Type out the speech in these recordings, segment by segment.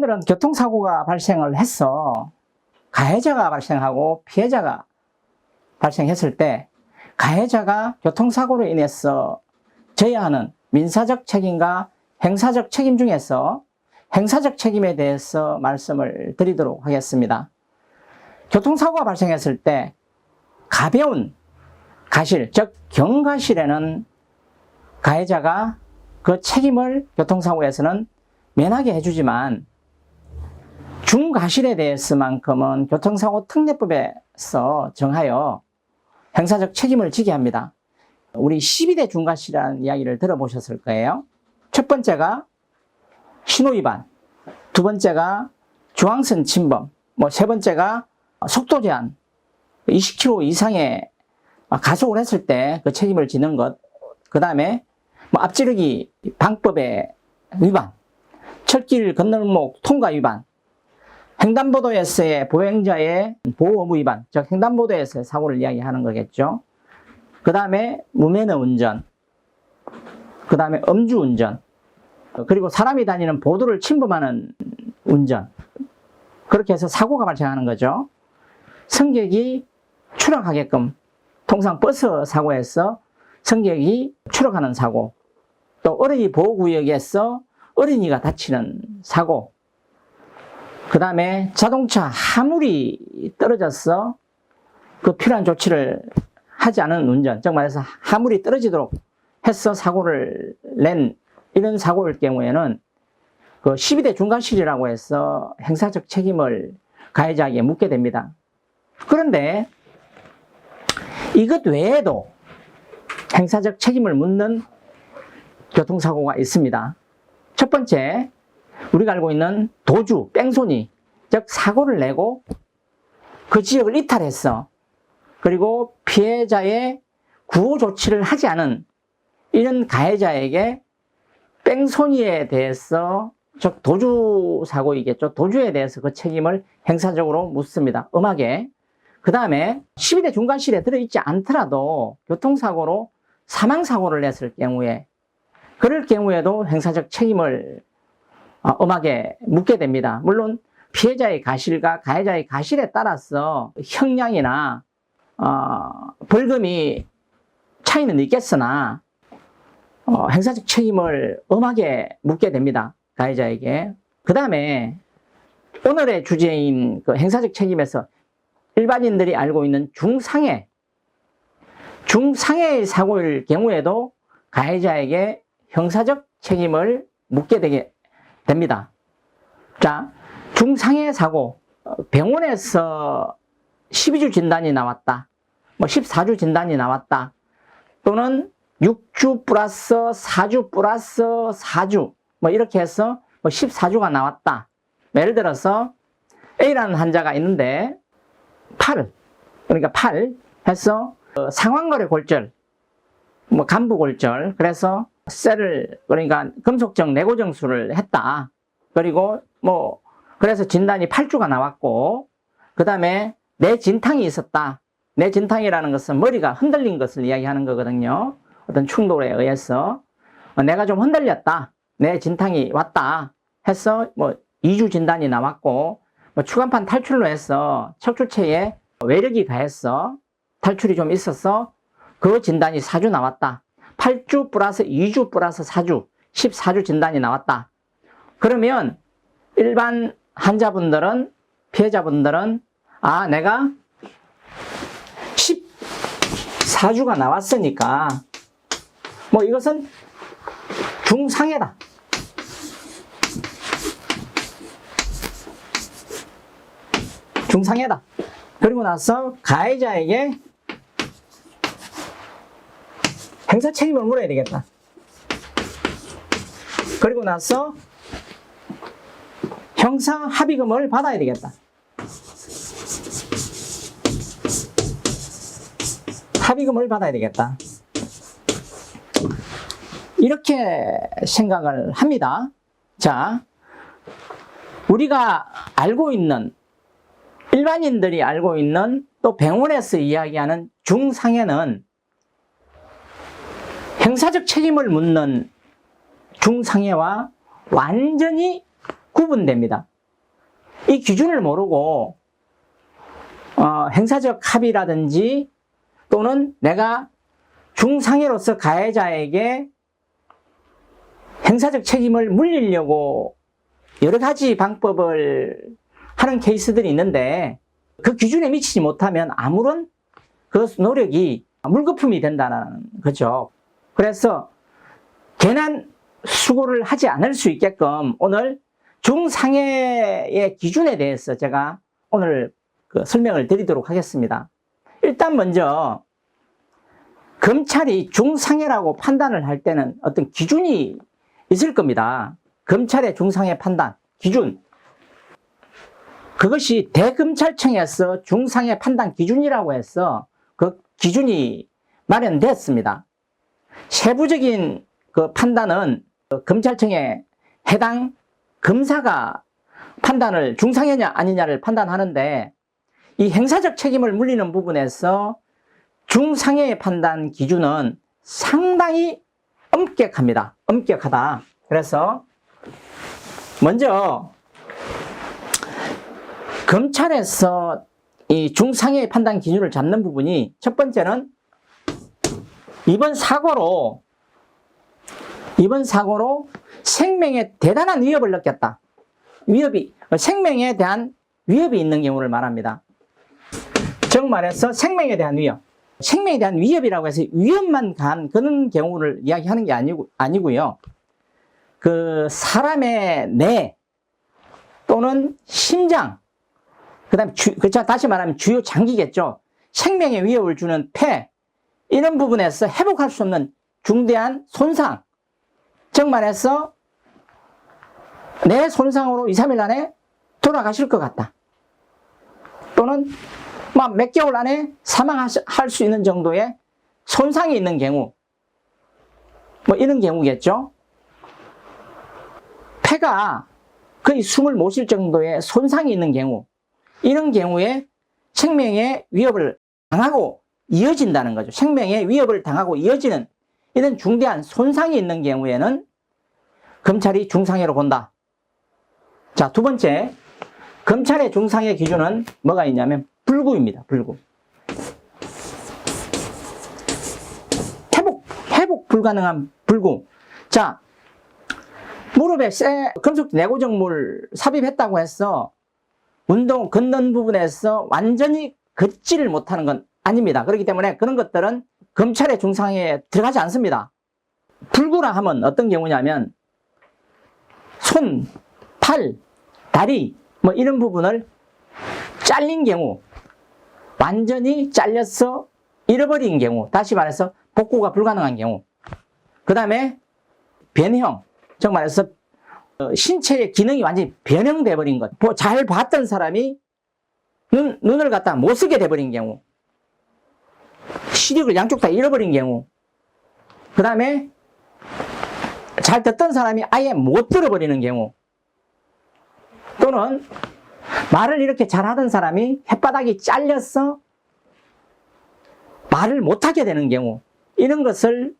그러면은 교통사고가 발생을 해서 가해자가 발생하고 피해자가 발생했을 때 가해자가 교통사고로 인해서 져야 하는 민사적 책임과 행사적 책임 중에서 행사적 책임에 대해서 말씀을 드리도록 하겠습니다. 교통사고가 발생했을 때 가벼운 가실, 즉 경가실에는 가해자가 그 책임을 교통사고에서는 면하게 해주지만 중과실에 대해서만큼은 교통사고 특례법에서 정하여 행사적 책임을 지게 합니다. 우리 12대 중과실이라는 이야기를 들어보셨을 거예요. 첫 번째가 신호위반, 두 번째가 중앙선 침범, 세 번째가 속도 제한, 20km 이상의 가속을 했을 때 그 책임을 지는 것, 그 다음에 앞지르기 방법의 위반, 철길 건널목 통과 위반, 횡단보도에서의 보행자의 보호 의무 위반, 즉 횡단보도에서의 사고를 이야기하는 거겠죠. 그 다음에 무매너 운전, 그 다음에 음주운전, 그리고 사람이 다니는 보도를 침범하는 운전, 그렇게 해서 사고가 발생하는 거죠. 승객이 추락하게끔, 통상 버스 사고에서 승객이 추락하는 사고, 또 어린이 보호구역에서 어린이가 다치는 사고, 그 다음에 자동차 하물이 떨어져서 그 필요한 조치를 하지 않은 운전, 즉 말해서 하물이 떨어지도록 해서 사고를 낸 이런 사고일 경우에는 그 12대 중과실이라고 해서 행사적 책임을 가해자에게 묻게 됩니다. 그런데 이것 외에도 행사적 책임을 묻는 교통사고가 있습니다. 첫 번째, 우리가 알고 있는 도주, 뺑소니, 즉 사고를 내고 그 지역을 이탈했어. 그리고 피해자의 구호 조치를 하지 않은 이런 가해자에게 뺑소니에 대해서, 즉 도주 사고이겠죠. 도주에 대해서 그 책임을 행사적으로 묻습니다. 엄하게. 그 다음에 12대 중과실에 들어있지 않더라도 교통사고로 사망사고를 냈을 경우에, 그럴 경우에도 행사적 책임을 엄하게 묻게 됩니다. 물론 피해자의 가실과 가해자의 가실에 따라서 형량이나 벌금이 차이는 있겠으나 행사적 책임을 엄하게 묻게 됩니다. 가해자에게. 그 다음에 오늘의 주제인 그 행사적 책임에서 일반인들이 알고 있는 중상해의 사고일 경우에도 가해자에게 형사적 책임을 묻게 되게 됩니다. 자, 중상해 사고, 병원에서 12주 진단이 나왔다, 14주 진단이 나왔다, 또는 6주 플러스 4주 플러스 4주, 이렇게 해서 14주가 나왔다. 예를 들어서 A라는 환자가 있는데 그러니까 팔 해서 상완거래 골절, 간부 골절, 그래서 셀을, 그러니까 금속적 내고정술을 했다. 그리고 그래서 진단이 8주가 나왔고, 그 다음에 뇌진탕이 있었다. 뇌진탕이라는 것은 머리가 흔들린 것을 이야기하는 거거든요. 어떤 충돌에 의해서 내가 좀 흔들렸다, 뇌진탕이 왔다 해서 2주 진단이 나왔고, 추간판 탈출로 해서 척추체에 외력이 가해서 탈출이 좀 있어서 그 진단이 4주 나왔다. 8주 플러스 2주 플러스 4주, 14주 진단이 나왔다. 그러면 일반 환자분들은, 피해자분들은 내가 14주가 나왔으니까 이것은 중상해다. 중상해다. 그리고 나서 가해자에게 행사 책임을 물어야 되겠다. 그리고 나서 형사 합의금을 받아야 되겠다. 합의금을 받아야 되겠다. 이렇게 생각을 합니다. 자, 우리가 알고 있는, 일반인들이 알고 있는, 또 병원에서 이야기하는 중상해는 형사적 책임을 묻는 중상해와 완전히 구분됩니다. 이 기준을 모르고 행사적 합의라든지 또는 내가 중상해로서 가해자에게 행사적 책임을 물리려고 여러 가지 방법을 하는 케이스들이 있는데 그 기준에 미치지 못하면 아무런 그 노력이 물거품이 된다는 거죠. 그래서 괜한 수고를 하지 않을 수 있게끔 오늘 중상해의 기준에 대해서 제가 오늘 설명을 드리도록 하겠습니다. 일단 먼저 검찰이 중상해라고 판단을 할 때는 어떤 기준이 있을 겁니다. 검찰의 중상해 판단, 기준. 그것이 대검찰청에서 중상해 판단 기준이라고 해서 그 기준이 마련됐습니다. 세부적인 그 판단은 검찰청의 해당 검사가 판단을 중상해냐 아니냐를 판단하는데 이 행사적 책임을 물리는 부분에서 중상해의 판단 기준은 상당히 엄격합니다. 엄격하다. 그래서 먼저 검찰에서 이 중상해의 판단 기준을 잡는 부분이 첫 번째는 이번 사고로 생명에 대단한 위협을 느꼈다. 생명에 대한 위협이 있는 경우를 말합니다. 즉 말해서 생명에 대한 위협. 생명에 대한 위협이라고 해서 위협만 가한 그런 경우를 이야기하는 게 아니고요. 그 사람의 뇌 또는 심장, 그 다음에 다시 말하면 주요 장기겠죠. 생명에 위협을 주는 폐, 이런 부분에서 회복할 수 없는 중대한 손상, 즉 말해서 뇌 손상으로 2, 3일 안에 돌아가실 것 같다. 또는 몇 개월 안에 사망할 수 있는 정도의 손상이 있는 경우, 이런 경우겠죠. 폐가 거의 숨을 못 쉴 정도의 손상이 있는 경우, 이런 경우에 생명의 위협을 당하고 이어진다는 거죠. 생명의 위협을 당하고 이어지는 이런 중대한 손상이 있는 경우에는 검찰이 중상해로 본다. 자, 두 번째, 검찰의 중상해 기준은 뭐가 있냐면 불구입니다. 불구. 회복 불가능한 불구. 자, 무릎에 금속 내고정물 삽입했다고 해서 걷는 부분에서 완전히 걷지를 못하는 건 아닙니다. 그렇기 때문에 그런 것들은 검찰의 중상해에 들어가지 않습니다. 불구라 하면 어떤 경우냐면 손, 팔, 다리 이런 부분을 잘린 경우, 완전히 잘려서 잃어버린 경우, 다시 말해서 복구가 불가능한 경우, 그 다음에 변형, 즉 말해서 신체의 기능이 완전히 변형돼 버린 것, 잘 봤던 사람이 눈을 갖다 못 쓰게 돼버린 경우, 시력을 양쪽 다 잃어버린 경우, 그 다음에 잘 듣던 사람이 아예 못 들어버리는 경우, 또는 말을 이렇게 잘하던 사람이 혓바닥이 잘려서 말을 못하게 되는 경우, 이런 것을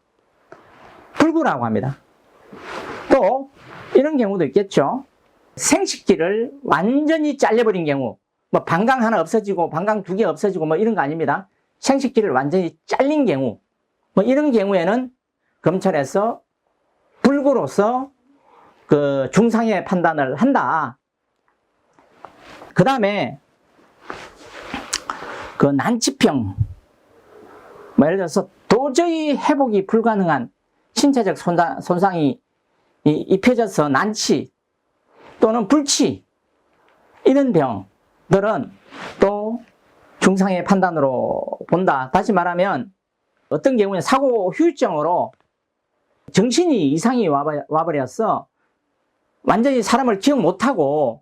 불구라고 합니다. 또 이런 경우도 있겠죠. 생식기를 완전히 잘려버린 경우, 방광 하나 없어지고 방광 2개 없어지고 이런 거 아닙니다. 생식기를 완전히 잘린 경우, 이런 경우에는 검찰에서 불구로서 그 중상해 판단을 한다. 그 다음에 그 난치병, 예를 들어서 도저히 회복이 불가능한 신체적 손상이 입혀져서 난치 또는 불치, 이런 병들은 또 중상해 판단으로 본다. 다시 말하면 어떤 경우에 사고 후유증으로 정신이 이상이 와버렸어. 완전히 사람을 기억 못하고,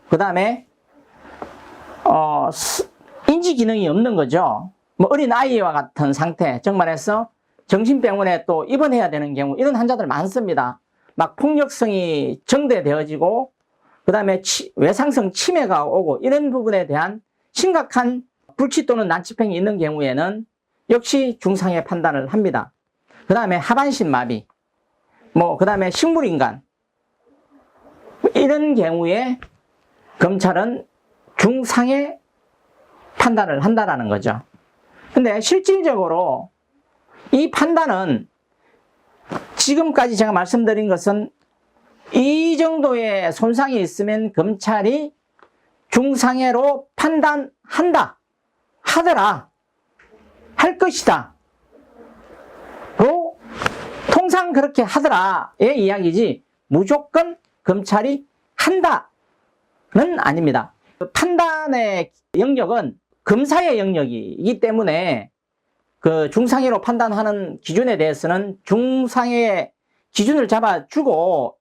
그 다음에 인지 기능이 없는 거죠. 어린 아이와 같은 상태, 즉 말해서 정신병원에 또 입원해야 되는 경우, 이런 환자들 많습니다. 폭력성이 정대되어지고, 그 다음에 외상성 치매가 오고, 이런 부분에 대한 심각한 불치 또는 난치병이 있는 경우에는 역시 중상해 판단을 합니다. 그 다음에 하반신 마비, 그 다음에 식물인간, 이런 경우에 검찰은 중상해 판단을 한다라는 거죠. 근데 실질적으로 이 판단은 지금까지 제가 말씀드린 것은 이 정도의 손상이 있으면 검찰이 중상해로 판단한다, 하더라, 할 것이다. 통상 그렇게 하더라의 이야기지 무조건 검찰이 한다는 아닙니다. 판단의 영역은 검사의 영역이기 때문에 그 중상해로 판단하는 기준에 대해서는 중상해의 기준을 잡아주고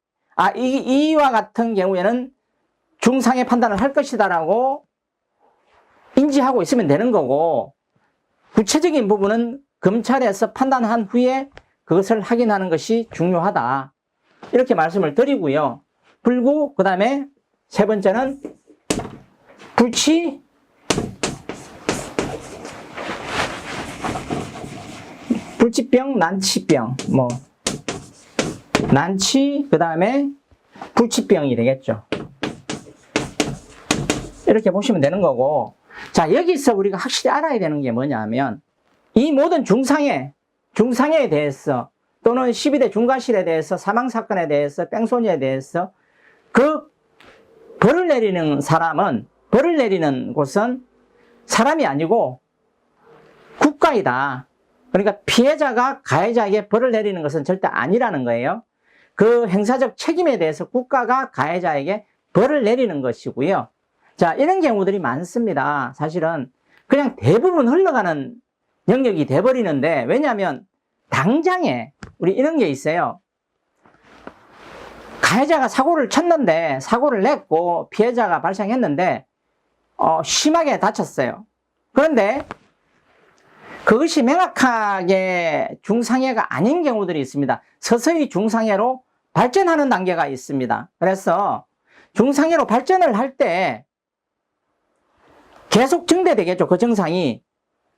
이와 같은 경우에는 중상해 판단을 할 것이다라고 인지하고 있으면 되는 거고, 구체적인 부분은 검찰에서 판단한 후에 그것을 확인하는 것이 중요하다, 이렇게 말씀을 드리고요. 불구, 그 다음에 세 번째는 불치, 불치병, 난치병, 난치, 그 다음에 불치병이 되겠죠. 이렇게 보시면 되는 거고, 자, 여기서 우리가 확실히 알아야 되는 게 뭐냐면, 이 모든 중상해에 대해서, 또는 12대 중과실에 대해서, 사망사건에 대해서, 뺑소니에 대해서, 그 벌을 내리는 사람은, 벌을 내리는 곳은 사람이 아니고 국가이다. 그러니까 피해자가 가해자에게 벌을 내리는 것은 절대 아니라는 거예요. 그 행사적 책임에 대해서 국가가 가해자에게 벌을 내리는 것이고요. 자, 이런 경우들이 많습니다. 사실은 그냥 대부분 흘러가는 영역이 돼버리는데, 왜냐하면 당장에 우리 이런 게 있어요. 가해자가 사고를 쳤는데, 사고를 냈고 피해자가 발생했는데 심하게 다쳤어요. 그런데 그것이 명확하게 중상해가 아닌 경우들이 있습니다. 서서히 중상해로 발전하는 단계가 있습니다. 그래서 중상해로 발전을 할 때 계속 증대되겠죠. 그 증상이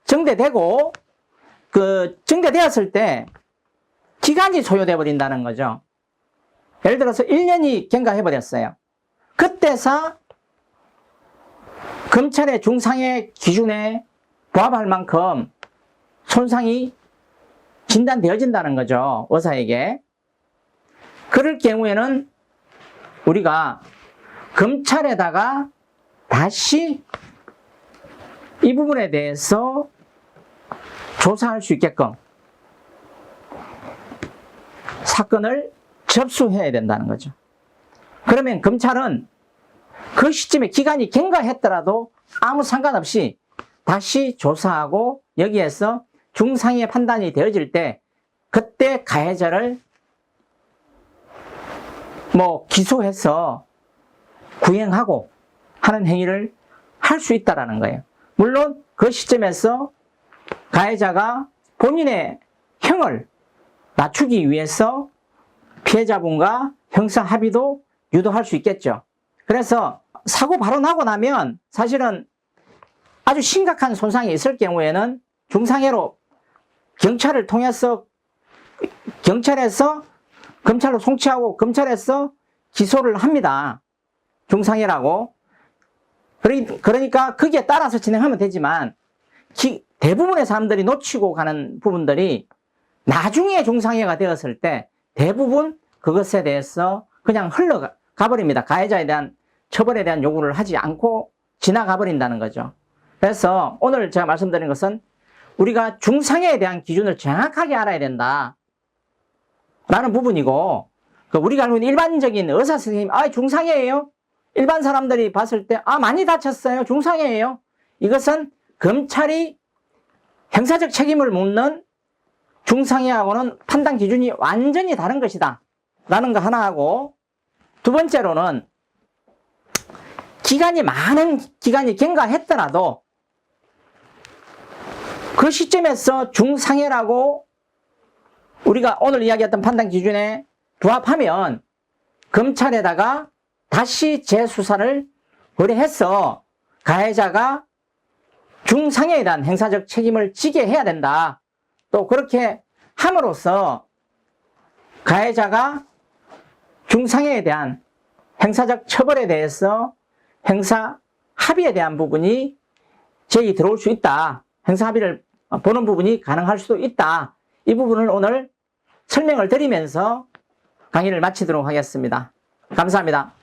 증대되고, 그 증대되었을 때 기간이 소요돼 버린다는 거죠. 예를 들어서 1년이 경과해 버렸어요. 그때서 검찰의 중상해 기준에 부합할 만큼 손상이 진단되어진다는 거죠, 의사에게. 그럴 경우에는 우리가 검찰에다가 다시 이 부분에 대해서 조사할 수 있게끔 사건을 접수해야 된다는 거죠. 그러면 검찰은 그 시점에 기간이 경과했더라도 아무 상관없이 다시 조사하고 여기에서 중상해 판단이 되어질 때 그때 가해자를 기소해서 구형하고 하는 행위를 할 수 있다는 거예요. 물론 그 시점에서 가해자가 본인의 형을 낮추기 위해서 피해자분과 형사 합의도 유도할 수 있겠죠. 그래서 사고 바로 나고 나면 사실은 아주 심각한 손상이 있을 경우에는 중상해로 경찰을 통해서 경찰에서 검찰로 송치하고 검찰에서 기소를 합니다. 중상해라고. 그러니까 거기에 따라서 진행하면 되지만 대부분의 사람들이 놓치고 가는 부분들이 나중에 중상해가 되었을 때 대부분 그것에 대해서 그냥 흘러가 버립니다. 가해자에 대한 처벌에 대한 요구를 하지 않고 지나가 버린다는 거죠. 그래서 오늘 제가 말씀드린 것은 우리가 중상해에 대한 기준을 정확하게 알아야 된다 라는 부분이고, 우리가 알고 있는 일반적인 의사 선생님, 중상해예요? 일반 사람들이 봤을 때 많이 다쳤어요, 중상해예요? 이것은 검찰이 형사적 책임을 묻는 중상해하고는 판단 기준이 완전히 다른 것이다 라는 거 하나 하고, 두 번째로는 많은 기간이 경과했더라도 그 시점에서 중상해라고 우리가 오늘 이야기했던 판단 기준에 부합하면 검찰에다가 다시 재수사를 의뢰해서 가해자가 중상해에 대한 행사적 책임을 지게 해야 된다. 또 그렇게 함으로써 가해자가 중상해에 대한 행사적 처벌에 대해서 행사 합의에 대한 부분이 제의 들어올 수 있다. 행사 합의를 보는 부분이 가능할 수도 있다. 이 부분을 오늘 설명을 드리면서 강의를 마치도록 하겠습니다. 감사합니다.